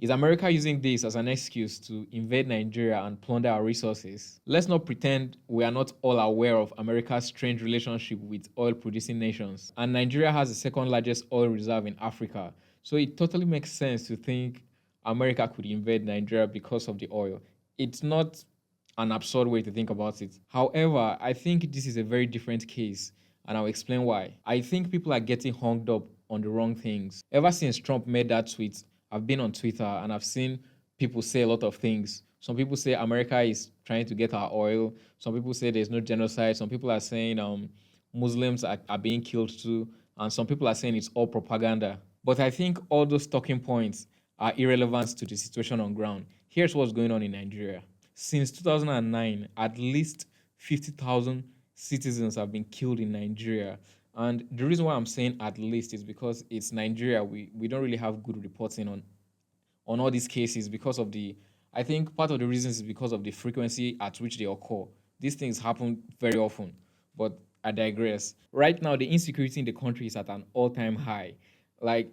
Is America using this as an excuse to invade Nigeria and plunder our resources? Let's not pretend we are not all aware of America's strange relationship with oil producing nations. And Nigeria has the second largest oil reserve in Africa. So it totally makes sense to think America could invade Nigeria because of the oil. It's not an absurd way to think about it. However, I think this is a very different case, and I'll explain why. I think people are getting hung up on the wrong things. Ever since Trump made that tweet, I've been on Twitter and I've seen people say a lot of things. Some people say America is trying to get our oil. Some people say there's no genocide. Some people are saying Muslims are being killed too. And some people are saying it's all propaganda. But I think all those talking points are irrelevant to the situation on ground. Here's what's going on in Nigeria. Since 2009, at least 50,000 citizens have been killed in Nigeria. And the reason why I'm saying at least is because it's Nigeria. We don't really have good reporting on all these cases because of the, I think part of the reasons is because of the frequency at which they occur. These things happen very often, but I digress. Right now, the insecurity in the country is at an all-time high. Like,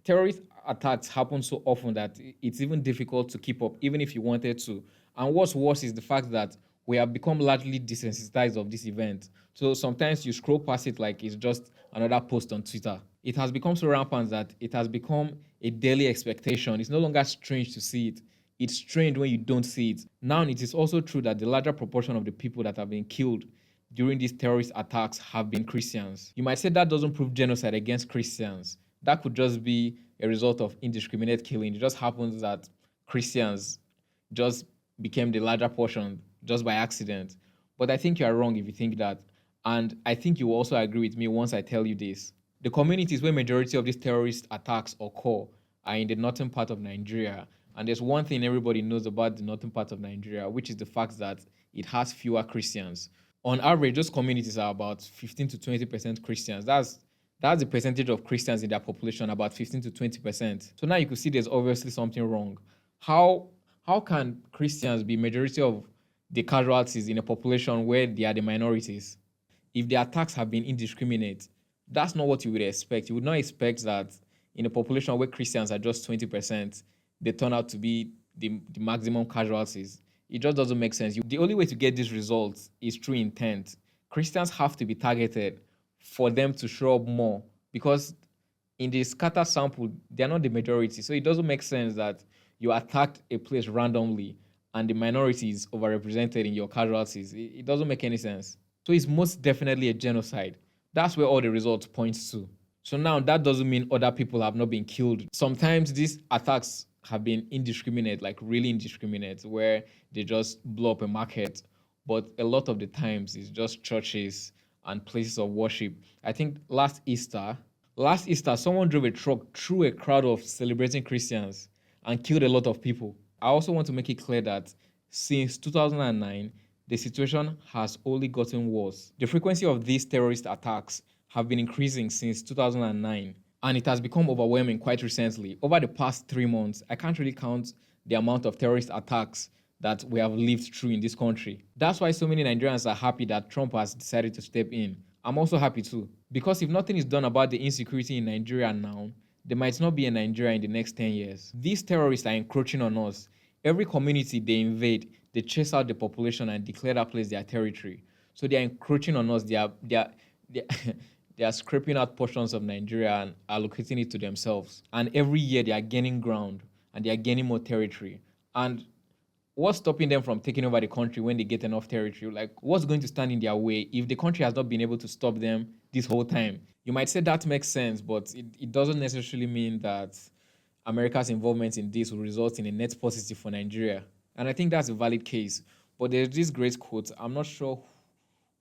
terrorist attacks happen so often that it's even difficult to keep up, even if you wanted to. And what's worse is the fact that we have become largely desensitized of this event. So sometimes you scroll past it like it's just another post on Twitter. It has become so rampant that it has become a daily expectation. It's no longer strange to see it. It's strange when you don't see it. Now, it is also true that the larger proportion of the people that have been killed during these terrorist attacks have been Christians. You might say that doesn't prove genocide against Christians. That could just be a result of indiscriminate killing. It just happens that Christians just became the larger portion just by accident. But I think you are wrong if you think that. And I think you will also agree with me once I tell you this. The communities where majority of these terrorist attacks occur are in the northern part of Nigeria. And there's one thing everybody knows about the northern part of Nigeria, which is the fact that it has fewer Christians. On average, those communities are about 15 to 20% Christians. That's the percentage of Christians in their population, about 15 to 20%. So now you could see there's obviously something wrong. How can Christians be majority of the casualties in a population where they are the minorities? If the attacks have been indiscriminate, that's not what you would expect. You would not expect that in a population where Christians are just 20%, they turn out to be the maximum casualties. It just doesn't make sense. The only way to get these results is through intent. Christians have to be targeted for them to show up more because in the scatter sample, they're not the majority. So it doesn't make sense that you attacked a place randomly and the minority is overrepresented in your casualties. It doesn't make any sense. So it's most definitely a genocide. That's where all the results point to. So now that doesn't mean other people have not been killed. Sometimes these attacks have been indiscriminate, like really indiscriminate, where they just blow up a market. But a lot of the times it's just churches and places of worship. I think last Easter, someone drove a truck through a crowd of celebrating Christians and killed a lot of people. I also want to make it clear that since 2009, the situation has only gotten worse. The frequency of these terrorist attacks have been increasing since 2009, and it has become overwhelming quite recently. Over the past 3 months, I can't really count the amount of terrorist attacks that we have lived through in this country. That's why so many Nigerians are happy that Trump has decided to step in. I'm also happy too, because if nothing is done about the insecurity in Nigeria now, there might not be a Nigeria in the next 10 years. These terrorists are encroaching on us. Every community they invade, they chase out the population and declare that place their territory. So they are encroaching on us. They are scraping out portions of Nigeria and allocating it to themselves. And every year they are gaining ground and they are gaining more territory. And what's stopping them from taking over the country when they get enough territory? Like, what's going to stand in their way if the country has not been able to stop them this whole time? You might say that makes sense, but it doesn't necessarily mean that America's involvement in this will result in a net positive for Nigeria. And I think that's a valid case. But there's this great quote. I'm not sure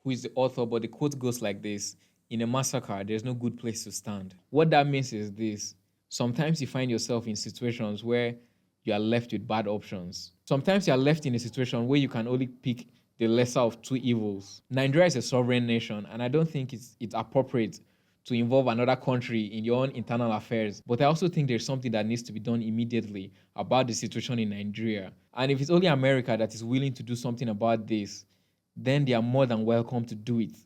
who is the author, but the quote goes like this: in a massacre, there's no good place to stand. What that means is this: sometimes you find yourself in situations where you are left with bad options. Sometimes you are left in a situation where you can only pick the lesser of two evils. Nigeria is a sovereign nation, and I don't think it's appropriate to involve another country in your own internal affairs. But I also think there's something that needs to be done immediately about the situation in Nigeria. And if it's only America that is willing to do something about this, then they are more than welcome to do it,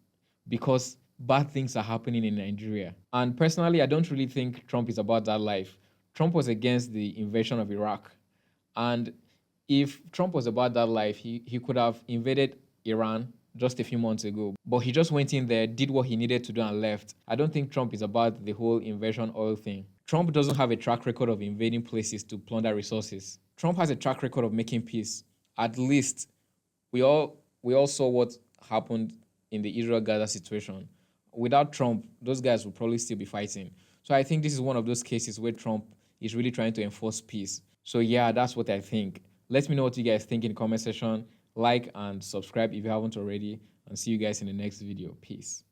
because bad things are happening in Nigeria. And personally, I don't really think Trump is about that life. Trump was against the invasion of Iraq. And if Trump was about that life, he could have invaded Iran just a few months ago. But he just went in there, did what he needed to do, and left. I don't think Trump is about the whole invasion oil thing. Trump doesn't have a track record of invading places to plunder resources. Trump has a track record of making peace. At least we all saw what happened in the Israel-Gaza situation. Without Trump, those guys would probably still be fighting. So I think this is one of those cases where Trump is really trying to enforce peace. So yeah, that's what I think. Let me know what you guys think in the comment section. Like and subscribe if you haven't already. And see you guys in the next video. Peace.